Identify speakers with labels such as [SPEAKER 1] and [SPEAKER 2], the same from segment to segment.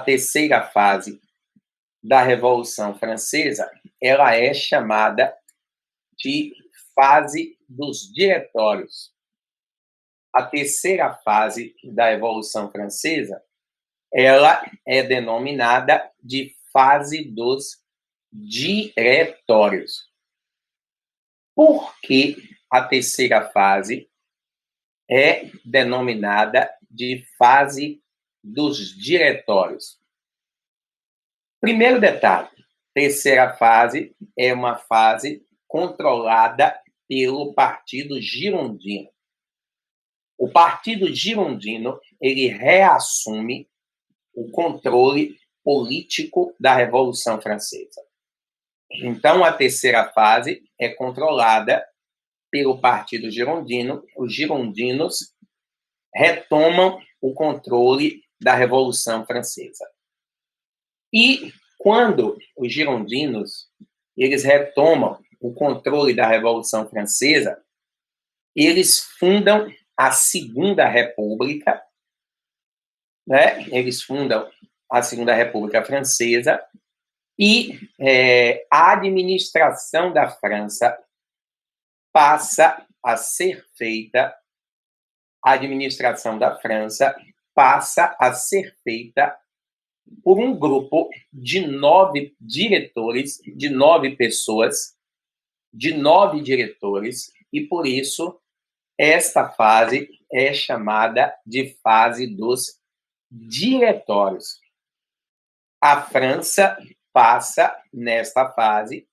[SPEAKER 1] terceira fase da Revolução Francesa, ela é chamada de fase dos diretórios. A terceira fase da Revolução Francesa, ela é denominada de fase dos diretórios. Por que a terceira fase é denominada de fase dos diretórios? Primeiro detalhe, terceira fase é uma fase controlada pelo Partido Girondino. O Partido Girondino, ele reassume o controle político da Revolução Francesa. Então, a terceira fase é controlada pelo Partido Girondino. Os girondinos retomam o controle da Revolução Francesa. E quando os girondinos eles retomam o controle da Revolução Francesa, eles fundam a Segunda República, né? Eles fundam a Segunda República Francesa e a administração da França passa a ser feita, por um grupo de 9 diretores, de 9 pessoas, de 9 diretores, e por isso esta fase é chamada de fase dos diretórios. A França passa, nesta fase,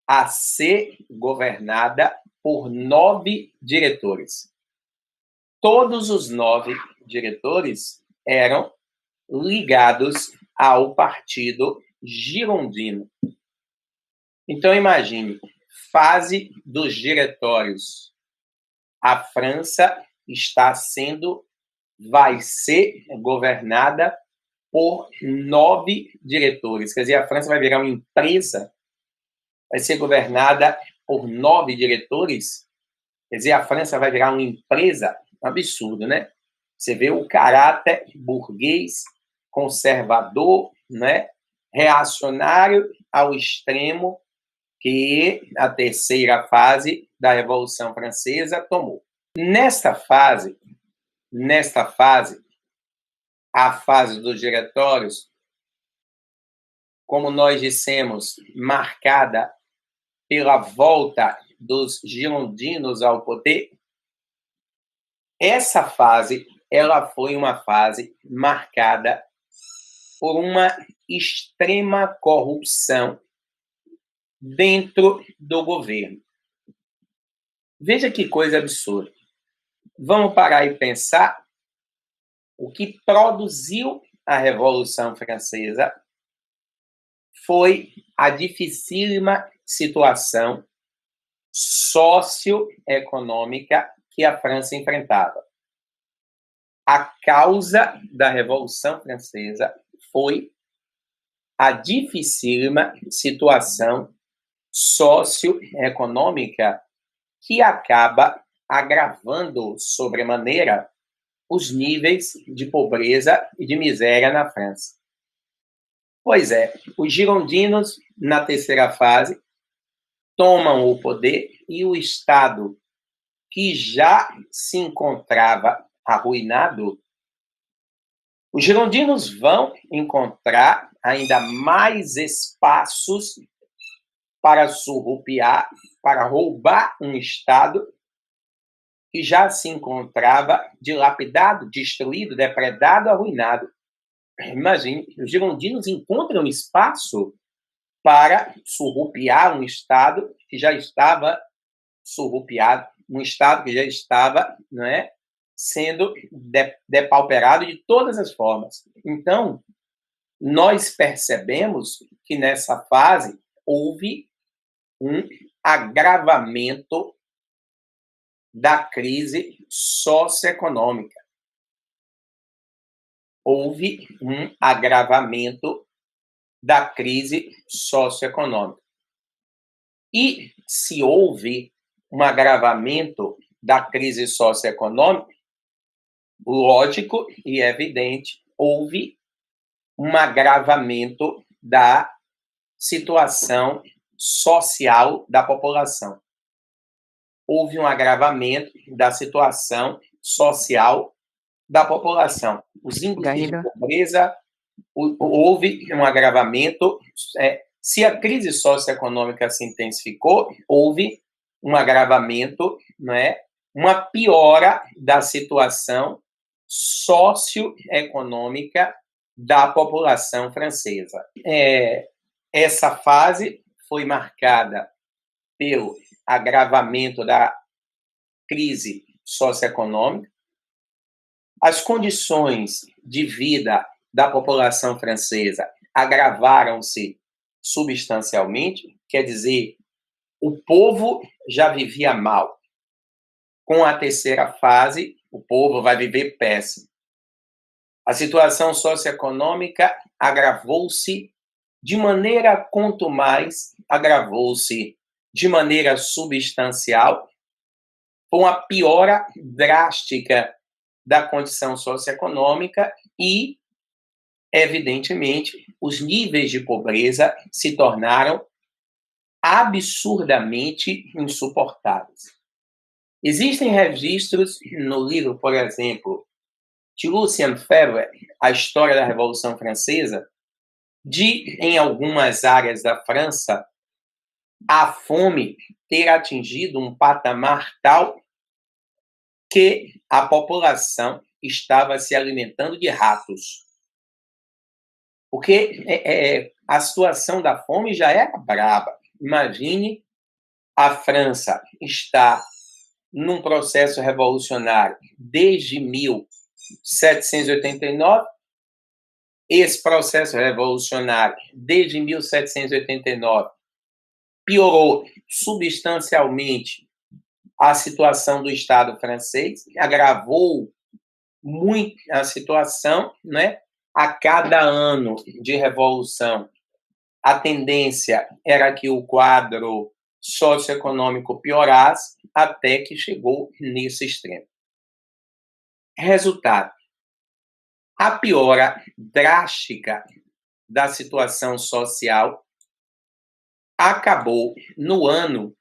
[SPEAKER 1] a ser governada por 9 diretores. Todos os 9 diretores eram ligados ao Partido Girondino. Então, imagine, fase dos diretórios. A França vai ser governada por 9 diretores. Quer dizer, a França vai virar uma empresa, vai ser governada por 9 diretores. Quer dizer, a França vai virar uma empresa. Um absurdo, né? Você vê o caráter burguês, conservador, né? Reacionário ao extremo que a terceira fase da Revolução Francesa tomou. Nesta fase, a fase dos diretórios, como nós dissemos, marcada pela volta dos girondinos ao poder, essa fase, ela foi uma fase marcada por uma extrema corrupção dentro do governo. Veja que coisa absurda. Vamos parar e pensar o que produziu a Revolução Francesa foi a dificílima situação socioeconômica que a França enfrentava. A causa da Revolução Francesa foi a dificílima situação socioeconômica que acaba agravando sobremaneira os níveis de pobreza e de miséria na França. Pois é, os girondinos, na terceira fase, tomam o poder e o Estado, que já se encontrava arruinado, os girondinos vão encontrar ainda mais espaços para surrupiar, para roubar um Estado que já se encontrava dilapidado, destruído, depredado, arruinado. Imagine, os girondinos encontram espaço para surrupiar um Estado que já estava surrupiado, um Estado que já estava, não é, sendo depauperado de todas as formas. Então, nós percebemos que nessa fase houve um agravamento da crise socioeconômica. Houve um agravamento da crise socioeconômica. E se houve um agravamento da crise socioeconômica, lógico e evidente, houve um agravamento da situação social da população. Houve um agravamento da situação social da população. Os índices de pobreza, houve um agravamento. Se a crise socioeconômica se intensificou, houve um agravamento, né, uma piora da situação socioeconômica da população francesa. Essa fase foi marcada pelo agravamento da crise socioeconômica. As condições de vida da população francesa agravaram-se substancialmente, quer dizer, o povo já vivia mal. Com a terceira fase, o povo vai viver péssimo. A situação socioeconômica agravou-se de maneira, quanto mais, agravou-se de maneira substancial, com a piora drástica da condição socioeconômica e, evidentemente, os níveis de pobreza se tornaram absurdamente insuportáveis. Existem registros no livro, por exemplo, de Lucien Febvre, A História da Revolução Francesa, de, em algumas áreas da França, a fome ter atingido um patamar tal que a população estava se alimentando de ratos. Porque a situação da fome já era braba. Imagine a França está num processo revolucionário desde 1789. Esse processo revolucionário, desde 1789, piorou substancialmente a situação do Estado francês, agravou muito a situação, né? A cada ano de revolução, a tendência era que o quadro socioeconômico piorasse, até que chegou nesse extremo. Resultado: a piora drástica da situação social acabou no ano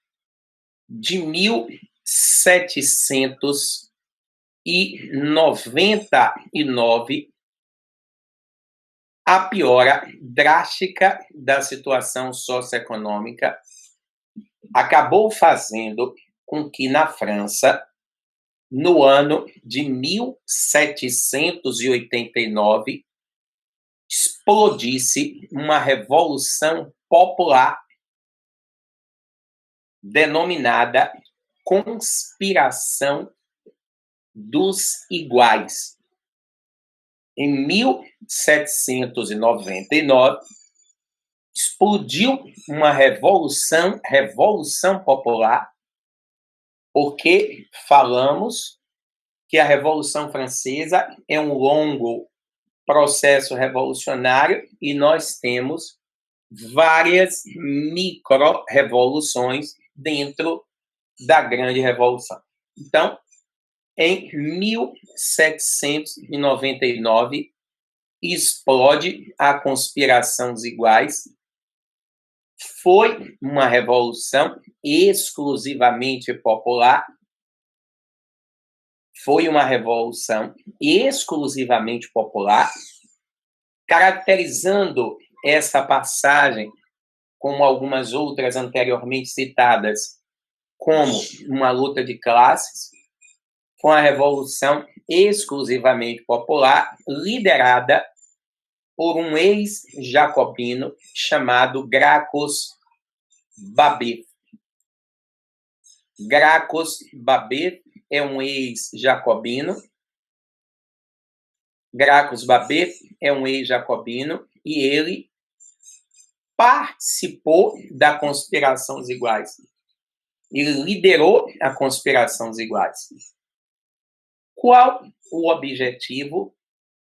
[SPEAKER 1] de 1799. A piora drástica da situação socioeconômica acabou fazendo com que na França, no ano de 1789, explodisse uma revolução popular denominada Conspiração dos Iguais. Em 1799, explodiu uma revolução popular, porque falamos que a Revolução Francesa é um longo processo revolucionário e nós temos várias micro-revoluções dentro da grande revolução. Então, em 1799, explode a Conspiração dos Iguais. Foi uma revolução exclusivamente popular. Foi uma revolução exclusivamente popular, caracterizando essa passagem, como algumas outras anteriormente citadas, como uma luta de classes, com a revolução exclusivamente popular, liderada por um ex-jacobino chamado Gracchus Babet. Gracchus Babet é um ex-jacobino. Gracchus Babet é um ex-jacobino e ele participou da Conspiração dos Iguais. Ele liderou a Conspiração dos Iguais. Qual o objetivo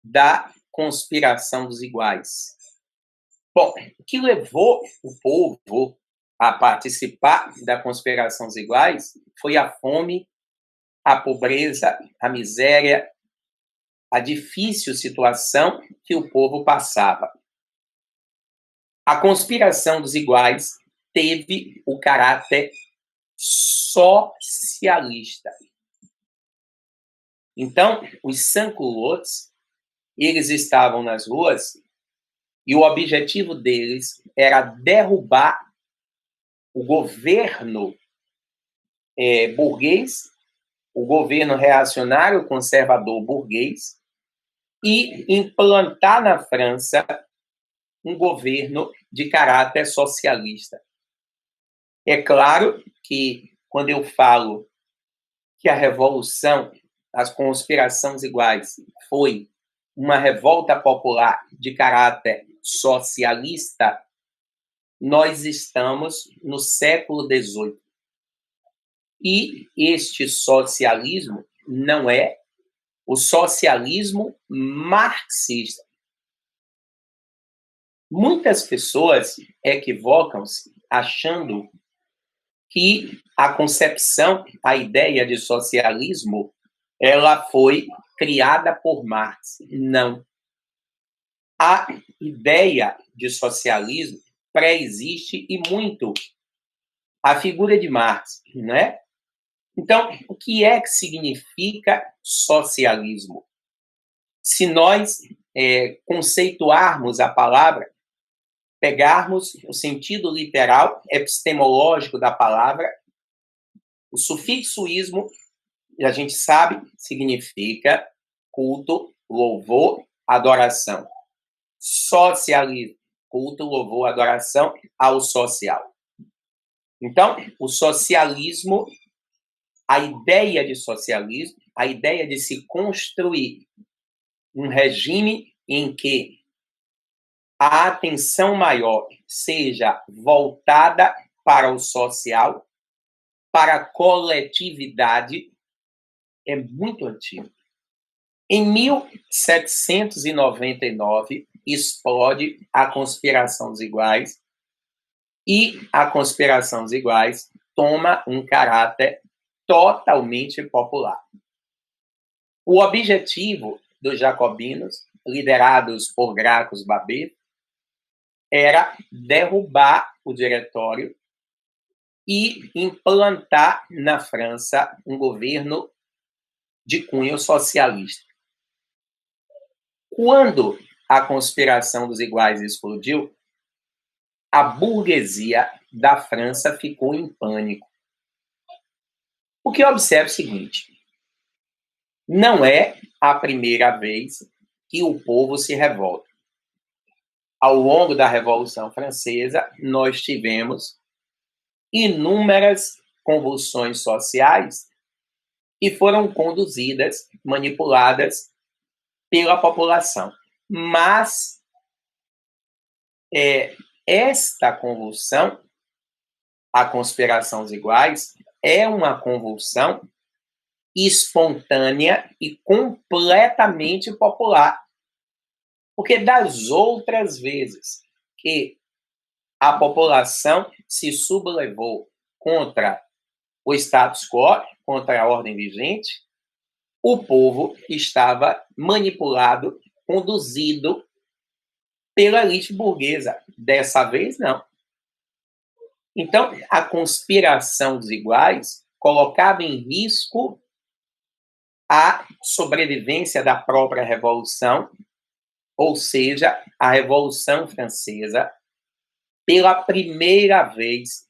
[SPEAKER 1] da Conspiração dos Iguais? Bom, o que levou o povo a participar da Conspiração dos Iguais foi a fome, a pobreza, a miséria, a difícil situação que o povo passava. A conspiração dos iguais teve o caráter socialista. Então, os sans-culottes, eles estavam nas ruas e o objetivo deles era derrubar o governo burguês, o governo reacionário conservador burguês, e implantar na França um governo de caráter socialista. É claro que, quando eu falo que a revolução, as conspirações iguais, foi uma revolta popular de caráter socialista, nós estamos no século XVIII. E este socialismo não é o socialismo marxista. Muitas pessoas equivocam-se achando que a concepção, a ideia de socialismo, ela foi criada por Marx. Não. A ideia de socialismo pré-existe e muito a figura de Marx, né? Então, o que significa socialismo? Se nós conceituarmos a palavra, pegarmos o sentido literal, epistemológico da palavra, o sufixo ismo, a gente sabe, significa culto, louvor, adoração. Socialismo, culto, louvor, adoração ao social. Então, o socialismo, a ideia de socialismo, a ideia de se construir um regime em que a atenção maior seja voltada para o social, para a coletividade, é muito antigo. Em 1799, explode a conspiração dos iguais, e a conspiração dos iguais toma um caráter totalmente popular. O objetivo dos jacobinos, liderados por Gracchus Babet, era derrubar o diretório e implantar na França um governo de cunho socialista. Quando a conspiração dos iguais explodiu, a burguesia da França ficou em pânico. Porque observe o seguinte: não é a primeira vez que o povo se revolta. Ao longo da Revolução Francesa, nós tivemos inúmeras convulsões sociais que foram conduzidas, manipuladas pela população. Mas esta convulsão, a conspiração dos iguais, é uma convulsão espontânea e completamente popular. Porque das outras vezes que a população se sublevou contra o status quo, contra a ordem vigente, o povo estava manipulado, conduzido pela elite burguesa. Dessa vez, não. Então, a conspiração dos iguais colocava em risco a sobrevivência da própria Revolução, ou seja, a Revolução Francesa, pela primeira vez,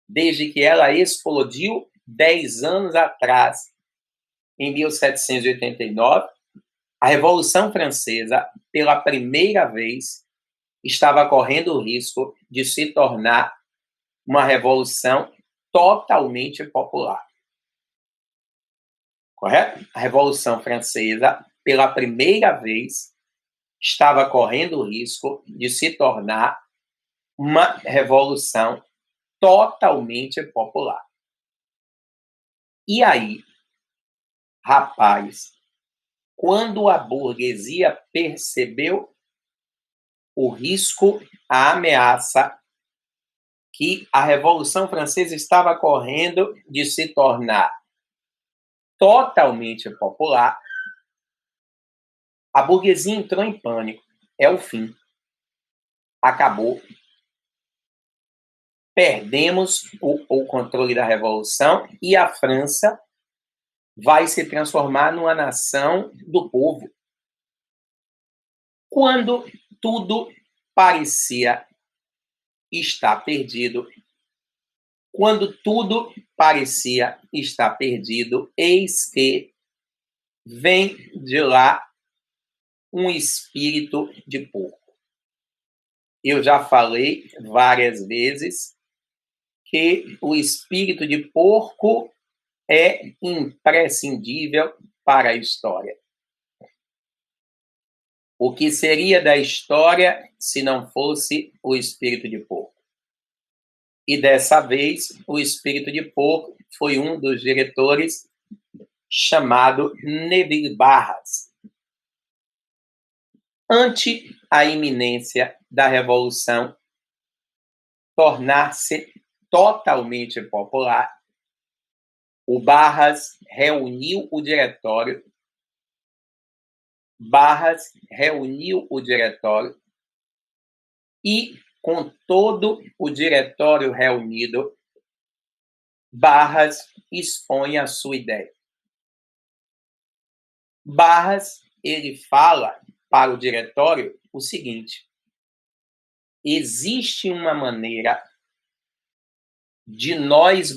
[SPEAKER 1] desde que ela explodiu 10 anos atrás, em 1789, a Revolução Francesa, pela primeira vez, estava correndo o risco de se tornar uma revolução totalmente popular. Correto? A Revolução Francesa, pela primeira vez, estava correndo o risco de se tornar uma revolução totalmente popular. E aí, rapaz, quando a burguesia percebeu o risco, a ameaça que a Revolução Francesa estava correndo de se tornar totalmente popular, A burguesia entrou em pânico. É o fim. Acabou. Perdemos o controle da revolução e a França vai se transformar numa nação do povo. Quando tudo parecia estar perdido, eis que vem de lá um espírito de porco. Eu já falei várias vezes que o espírito de porco é imprescindível para a história. O que seria da história se não fosse o espírito de porco? E dessa vez, o espírito de porco foi um dos diretores chamado Neville Barras. Ante a iminência da revolução tornar-se totalmente popular, o Barras reuniu o diretório e, com todo o diretório reunido, Barras expõe a sua ideia. Barras, ele fala para o diretório o seguinte: existe uma maneira de nós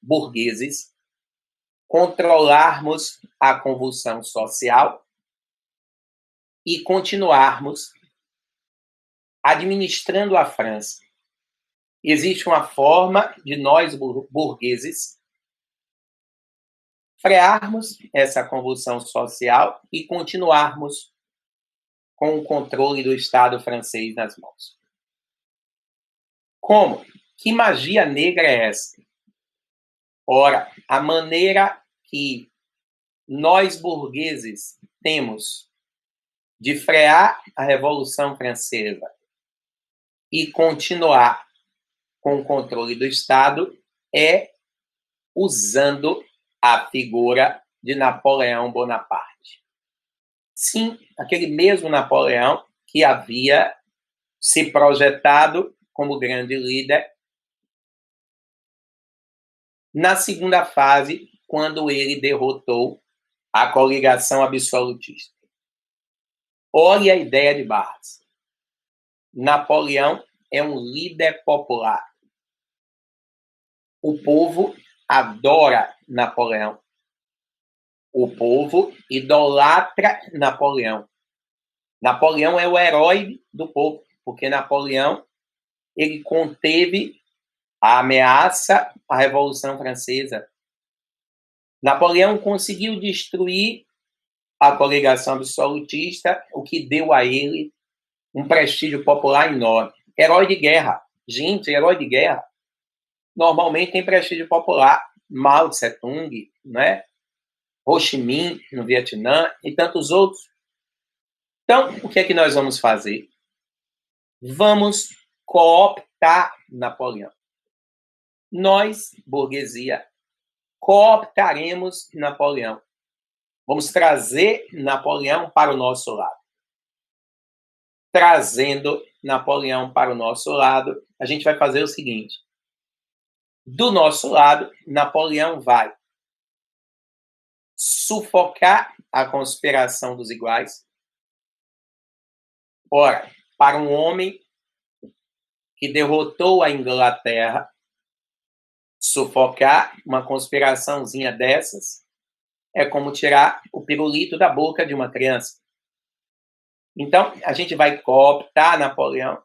[SPEAKER 1] burgueses controlarmos a convulsão social e continuarmos administrando a França. Existe uma forma de nós burgueses frearmos essa convulsão social e continuarmos com o controle do Estado francês nas mãos. Como? Que magia negra é essa? Ora, a maneira que nós burgueses temos de frear a Revolução Francesa e continuar com o controle do Estado é usando a figura de Napoleão Bonaparte. Sim, aquele mesmo Napoleão que havia se projetado como grande líder na segunda fase, quando ele derrotou a coligação absolutista. Olha a ideia de Barras. Napoleão é um líder popular. O povo adora Napoleão. O povo idolatra Napoleão. Napoleão é o herói do povo, porque Napoleão ele conteve a ameaça à Revolução Francesa. Napoleão conseguiu destruir a coligação absolutista, o que deu a ele um prestígio popular enorme. Herói de guerra. Gente, herói de guerra normalmente tem prestígio popular. Mao Tse-tung, né? Ho Chi Minh no Vietnã e tantos outros. Então, o que é que nós vamos fazer? Vamos cooptar Napoleão. Nós, burguesia, cooptaremos Napoleão. Vamos trazer Napoleão para o nosso lado. Trazendo Napoleão para o nosso lado, a gente vai fazer o seguinte. Do nosso lado, Napoleão vai sufocar a conspiração dos iguais. Ora, para um homem que derrotou a Inglaterra, sufocar uma conspiraçãozinha dessas é como tirar o pirulito da boca de uma criança. Então, a gente vai cooptar Napoleão.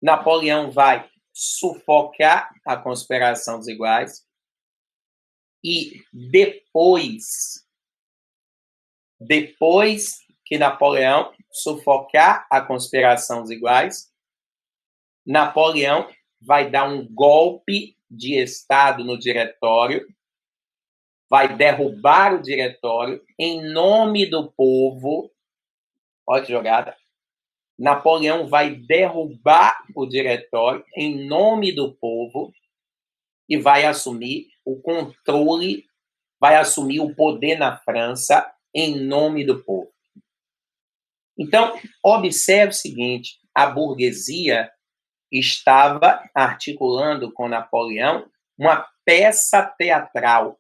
[SPEAKER 1] Napoleão vai sufocar a conspiração dos iguais. E depois que Napoleão sufocar a conspiração dos iguais, Napoleão vai dar um golpe de Estado no diretório, vai derrubar o diretório em nome do povo. Olha que jogada. Napoleão vai derrubar o diretório em nome do povo e vai assumir o controle, vai assumir o poder na França em nome do povo. Então, observe o seguinte: a burguesia estava articulando com Napoleão uma peça teatral.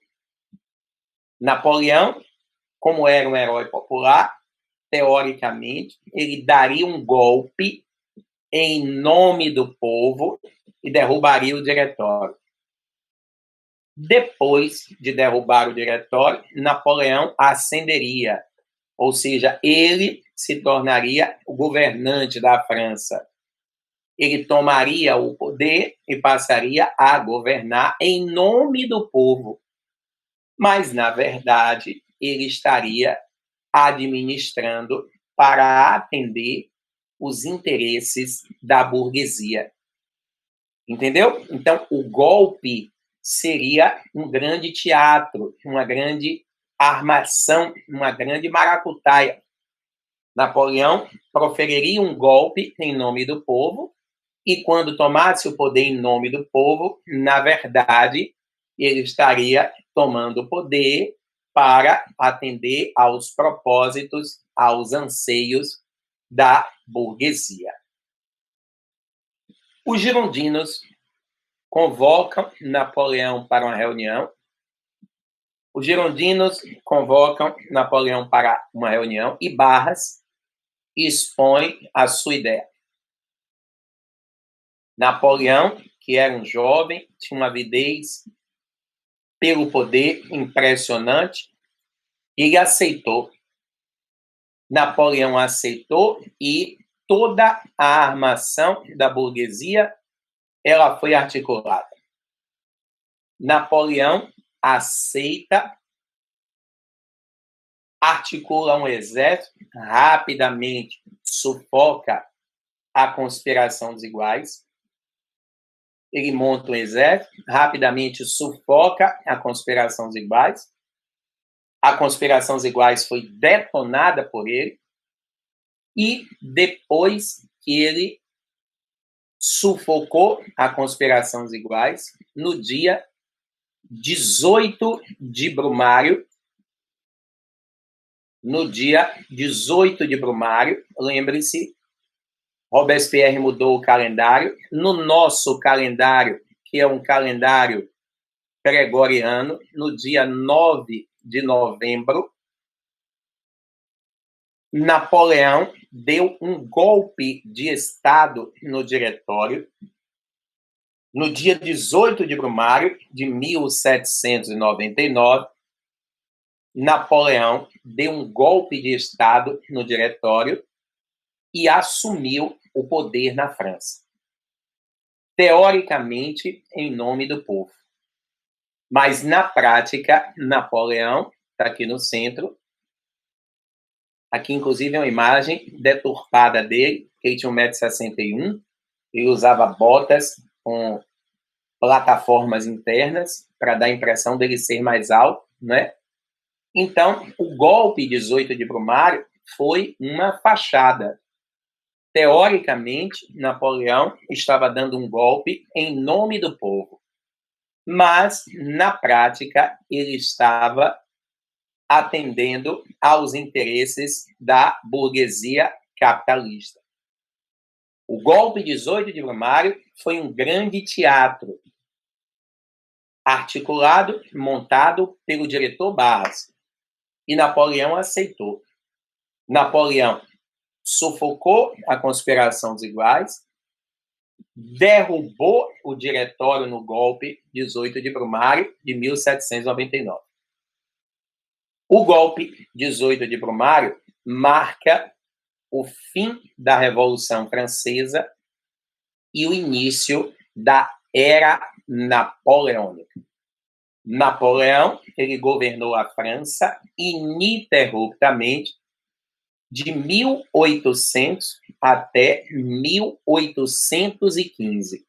[SPEAKER 1] Napoleão, como era um herói popular, teoricamente, ele daria um golpe em nome do povo e derrubaria o diretório. Depois de derrubar o diretório, Napoleão ascenderia, ou seja, ele se tornaria o governante da França. Ele tomaria o poder e passaria a governar em nome do povo. Mas, na verdade, ele estaria administrando para atender os interesses da burguesia. Entendeu? Então, o golpe seria um grande teatro, uma grande armação, uma grande maracutaia. Napoleão proferiria um golpe em nome do povo e, quando tomasse o poder em nome do povo, na verdade, ele estaria tomando o poder para atender aos propósitos, aos anseios da burguesia. Os girondinos convocam Napoleão para uma reunião. Os girondinos convocam Napoleão para uma reunião e Barras expõe a sua ideia. Napoleão, que era um jovem, tinha uma avidez pelo poder impressionante, ele aceitou. Napoleão aceitou e toda a armação da burguesia ela foi articulada. Napoleão aceita, articula um exército, rapidamente sufoca a conspiração dos iguais. Ele monta um exército, rapidamente sufoca a conspiração dos iguais. A conspiração dos iguais foi detonada por ele. E depois que ele sufocou a conspiração dos iguais, no dia 18 de Brumário, lembre-se, Robespierre mudou o calendário. No nosso calendário, que é um calendário gregoriano, no dia 9 de novembro, Napoleão deu um golpe de Estado no diretório. No dia 18 de Brumário de 1799, Napoleão deu um golpe de Estado no diretório e assumiu o poder na França. Teoricamente, em nome do povo. Mas, na prática, Napoleão, está aqui no centro, aqui, inclusive, é uma imagem deturpada dele, que ele tinha 1,61 m, ele usava botas com plataformas internas para dar a impressão dele ser mais alto, né? Então, o golpe 18 de Brumário foi uma fachada. Teoricamente, Napoleão estava dando um golpe em nome do povo, mas, na prática, ele estava atendendo aos interesses da burguesia capitalista. O golpe 18 de Brumário foi um grande teatro, articulado, montado pelo diretor Barras, e Napoleão aceitou. Napoleão sufocou a conspiração dos iguais, derrubou o diretório no golpe 18 de Brumário de 1799. O golpe 18 de Brumário marca o fim da Revolução Francesa e o início da Era Napoleônica. Napoleão, ele governou a França ininterruptamente de 1800 até 1815.